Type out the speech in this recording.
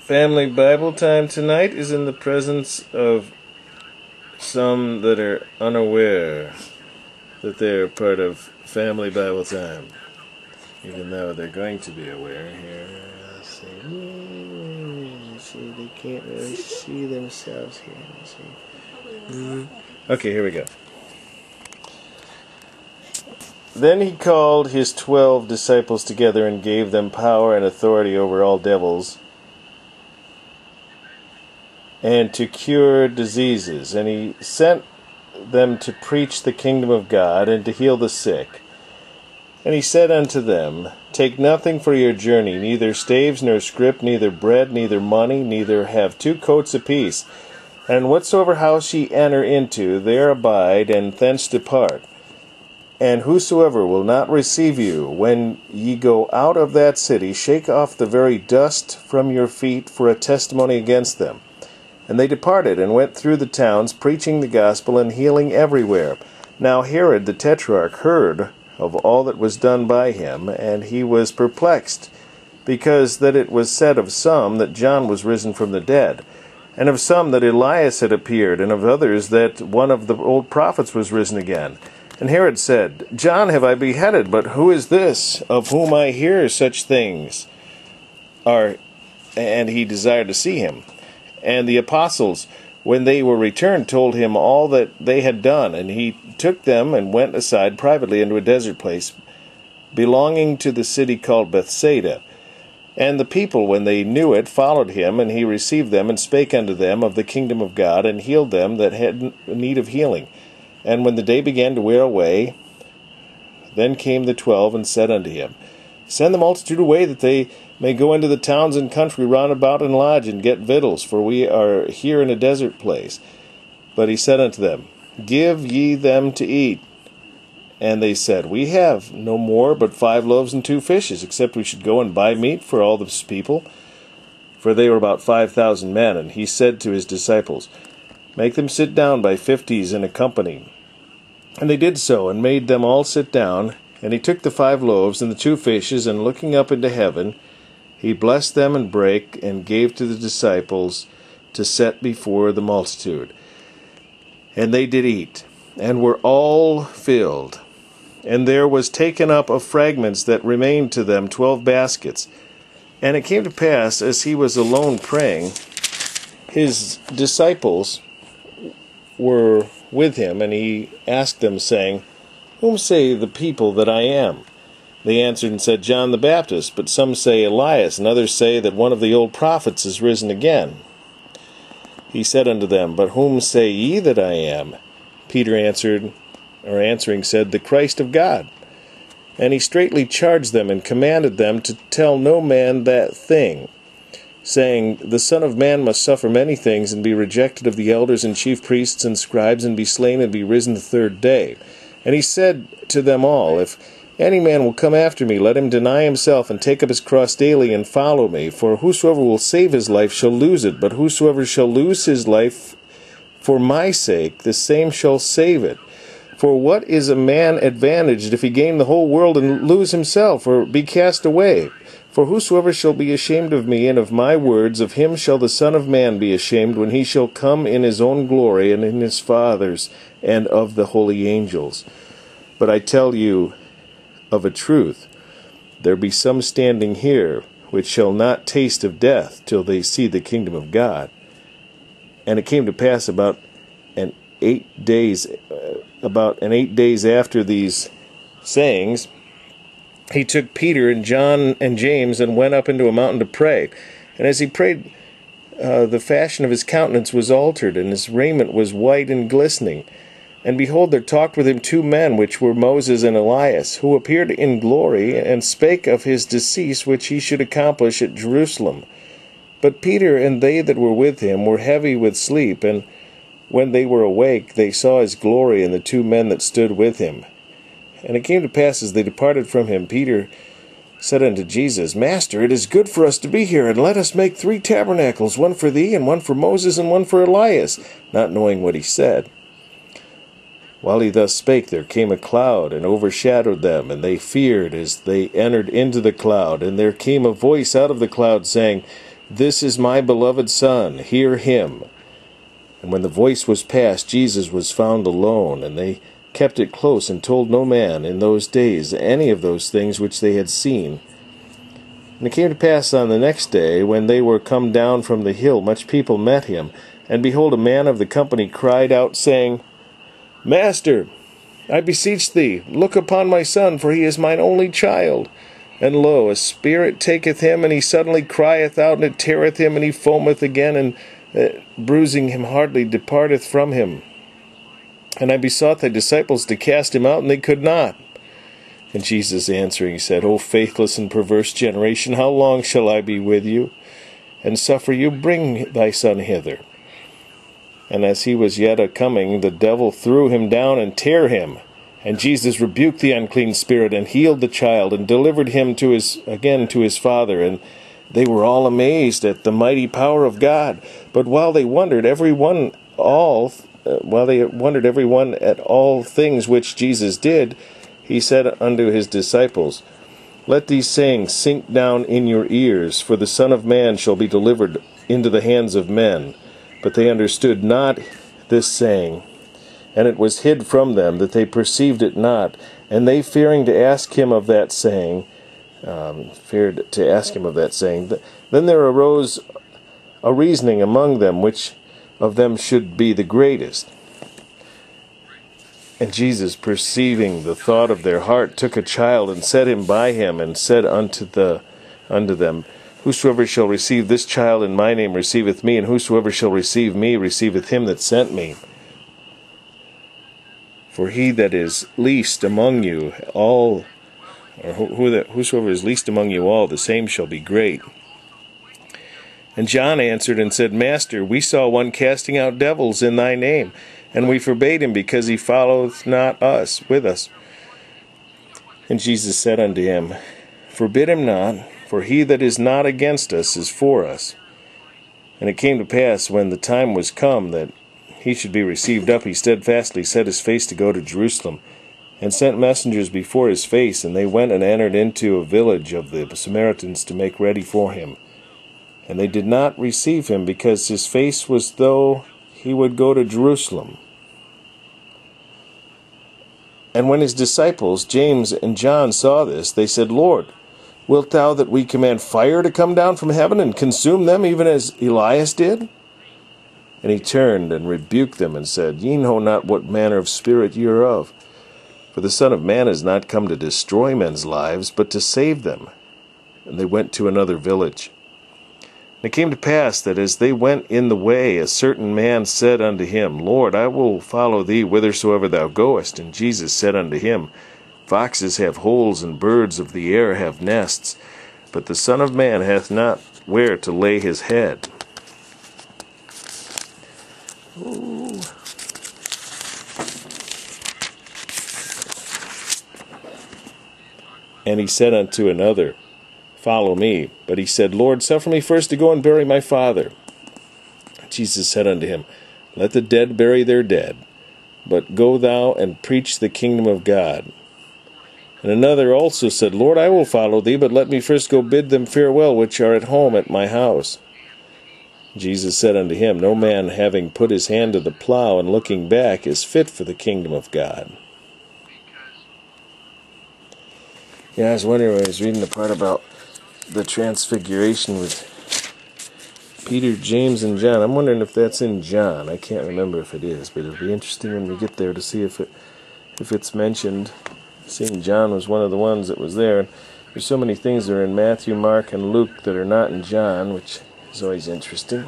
Family Bible time tonight is in the presence of some that are unaware that they're part of Family Bible time, even though they're going to be aware. Here, see, they can't really see themselves here. Okay, here we go. Then he called his 12 disciples together and gave them power and authority over all devils, and to cure diseases. And he sent them to preach the kingdom of God, and to heal the sick. And he said unto them, Take nothing for your journey, neither staves, nor scrip, neither bread, neither money, neither have 2 coats apiece. And whatsoever house ye enter into, there abide, and thence depart. And whosoever will not receive you, when ye go out of that city, shake off the very dust from your feet for a testimony against them. And they departed, and went through the towns, preaching the gospel, and healing everywhere. Now Herod the tetrarch heard of all that was done by him, and he was perplexed, because that it was said of some that John was risen from the dead, and of some that Elias had appeared, and of others that one of the old prophets was risen again. And Herod said, John have I beheaded, but who is this, of whom I hear such things? And he desired to see him. And the apostles, when they were returned, told him all that they had done. And he took them and went aside privately into a desert place, belonging to the city called Bethsaida. And the people, when they knew it, followed him, and he received them, and spake unto them of the kingdom of God, and healed them that had need of healing. And when the day began to wear away, then came the 12, and said unto him, Send the multitude away, that they may go into the towns and country round about and lodge, and get victuals, for we are here in a desert place. But he said unto them, Give ye them to eat. And they said, We have no more but 5 loaves and 2 fishes, except we should go and buy meat for all this people. For they were about 5,000 men. And he said to his disciples, Make them sit down by 50s in a company. And they did so, and made them all sit down. And he took the 5 loaves and the 2 fishes, and looking up into heaven, he blessed them and brake, and gave to the disciples to set before the multitude. And they did eat, and were all filled. And there was taken up of fragments that remained to them 12 baskets. And it came to pass, as he was alone praying, his disciples were with him, and he asked them, saying, Whom say the people that I am? They answered and said, John the Baptist, but some say Elias, and others say that one of the old prophets is risen again. He said unto them, But whom say ye that I am? Peter answering said, The Christ of God. And he straitly charged them, and commanded them to tell no man that thing, saying, The Son of Man must suffer many things, and be rejected of the elders and chief priests and scribes, and be slain, and be risen the 3rd day. And he said to them all, If any man will come after me, let him deny himself, and take up his cross daily, and follow me. For whosoever will save his life shall lose it, but whosoever shall lose his life for my sake, the same shall save it. For what is a man advantaged if he gain the whole world and lose himself, or be cast away? For whosoever shall be ashamed of me and of my words, of him shall the Son of Man be ashamed, when he shall come in his own glory, and in his Father's, and of the holy angels. But I tell you of a truth, there be some standing here, which shall not taste of death, till they see the kingdom of God. And it came to pass about 8 days after these sayings, he took Peter and John and James, and went up into a mountain to pray. And as he prayed, the fashion of his countenance was altered, and his raiment was white and glistening. And behold, there talked with him 2 men, which were Moses and Elias, who appeared in glory, and spake of his decease, which he should accomplish at Jerusalem. But Peter and they that were with him were heavy with sleep, and when they were awake, they saw his glory, and the 2 men that stood with him. And it came to pass, as they departed from him, Peter said unto Jesus, Master, it is good for us to be here, and let us make 3 tabernacles, one for thee, and one for Moses, and one for Elias, not knowing what he said. While he thus spake, there came a cloud, and overshadowed them, and they feared as they entered into the cloud. And there came a voice out of the cloud, saying, "This is my beloved Son, hear him." And when the voice was past, Jesus was found alone, and they kept it close, and told no man in those days any of those things which they had seen. And it came to pass on the next day, when they were come down from the hill, much people met him. And behold, a man of the company cried out, saying, "Master, I beseech thee, look upon my son, for he is mine only child. And lo, a spirit taketh him, and he suddenly crieth out, and it teareth him, and he foameth again, and bruising him hardly departeth from him. And I besought thy disciples to cast him out, and they could not." And Jesus answering said, "O faithless and perverse generation, how long shall I be with you, and suffer you? Bring thy son hither." And as he was yet a-coming, the devil threw him down, and tare him. And Jesus rebuked the unclean spirit, and healed the child, and delivered him to his father. And they were all amazed at the mighty power of God. But while they wondered every one at all things which Jesus did, he said unto his disciples, "Let these sayings sink down in your ears, for the Son of Man shall be delivered into the hands of men." But they understood not this saying, and it was hid from them, that they perceived it not. And they fearing to ask him of that saying, then there arose a reasoning among them, which of them should be the greatest. And Jesus, perceiving the thought of their heart, took a child, and set him by him, and said unto them, "Whosoever shall receive this child in my name receiveth me, and whosoever shall receive me receiveth him that sent me. For he that is least among you all, whosoever is least among you all, the same shall be great." And John answered and said, "Master, we saw one casting out devils in thy name, and we forbade him, because he followeth not with us." And Jesus said unto him, "Forbid him not, for he that is not against us is for us." And it came to pass, when the time was come that he should be received up, he steadfastly set his face to go to Jerusalem, and sent messengers before his face, and they went and entered into a village of the Samaritans to make ready for him. And they did not receive him, because his face was though he would go to Jerusalem. And when his disciples, James and John, saw this, they said, "Lord, wilt thou that we command fire to come down from heaven, and consume them, even as Elias did?" And he turned and rebuked them, and said, "Ye know not what manner of spirit ye are of. For the Son of Man is not come to destroy men's lives, but to save them." And they went to another village. And it came to pass that as they went in the way, a certain man said unto him, "Lord, I will follow thee whithersoever thou goest." And Jesus said unto him, "Foxes have holes, and birds of the air have nests, but the Son of Man hath not where to lay his head." Ooh. And he said unto another, "Follow me." But he said, "Lord, suffer me first to go and bury my father." Jesus said unto him, "Let the dead bury their dead, but go thou and preach the kingdom of God." And another also said, "Lord, I will follow thee, but let me first go bid them farewell which are at home at my house." Jesus said unto him, "No man having put his hand to the plow and looking back is fit for the kingdom of God." Yeah, I was wondering when I was reading the part about the transfiguration with Peter, James, and John. I'm wondering if that's in John. I can't remember if it is, but it'll be interesting when we get there to see if it's mentioned. Seeing John was one of the ones that was there. There's so many things that are in Matthew, Mark, and Luke that are not in John, which is always interesting.